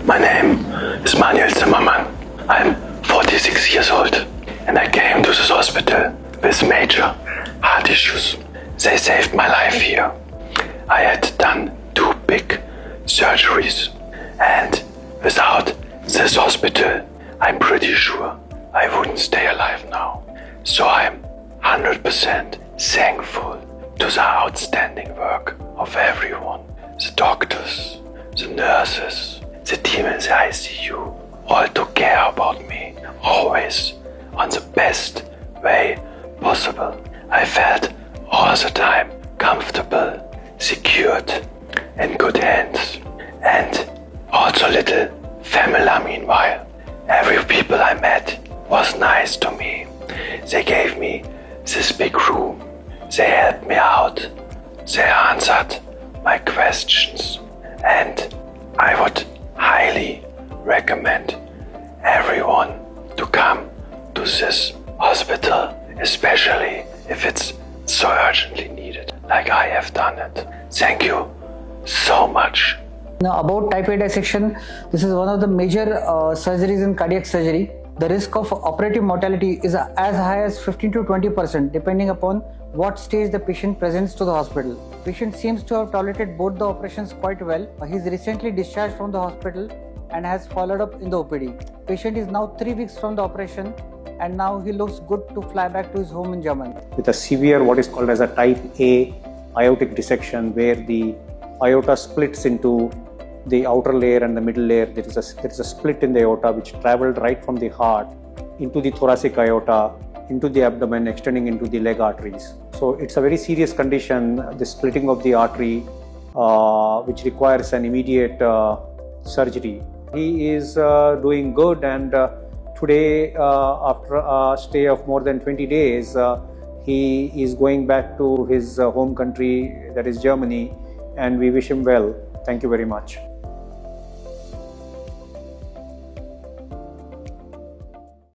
My name is Manuel Zimmermann. I'm 46 years old and I came to this hospital with major heart issues. They saved my life here. I had done 2 big surgeries and without this hospital, I'm pretty sure I wouldn't stay alive now. So I'm 100% thankful to the outstanding work of everyone. The doctors, the nurses, the team in the ICU, all took care about me, always on the best way possible. I felt all the time comfortable, secured, in good hands, and also little familiar meanwhile. Every people I met was nice to me. They gave me this big room. They helped me out. They answered my questions, and I would highly recommend everyone to come to this hospital, especially if it's so urgently needed, like I have done it. Thank you so much. Now, about type A dissection, this is one of the major surgeries in cardiac surgery. The risk of operative mortality is as high as 15 to 20% depending upon what stage the patient presents to the hospital. Patient seems to have tolerated both the operations quite well. He is recently discharged from the hospital and has followed up in the OPD. Patient is now 3 weeks from the operation and now he looks good to fly back to his home in Germany. With a severe what is called as a type A aortic dissection, where the aorta splits into the outer layer and the middle layer. There is a split in the aorta which traveled right from the heart into the thoracic aorta, into the abdomen, extending into the leg arteries. So it's a very serious condition, the splitting of the artery, which requires an immediate surgery. He is doing good, and today, after a stay of more than 20 days, he is going back to his home country, that is Germany, and we wish him well. Thank you very much.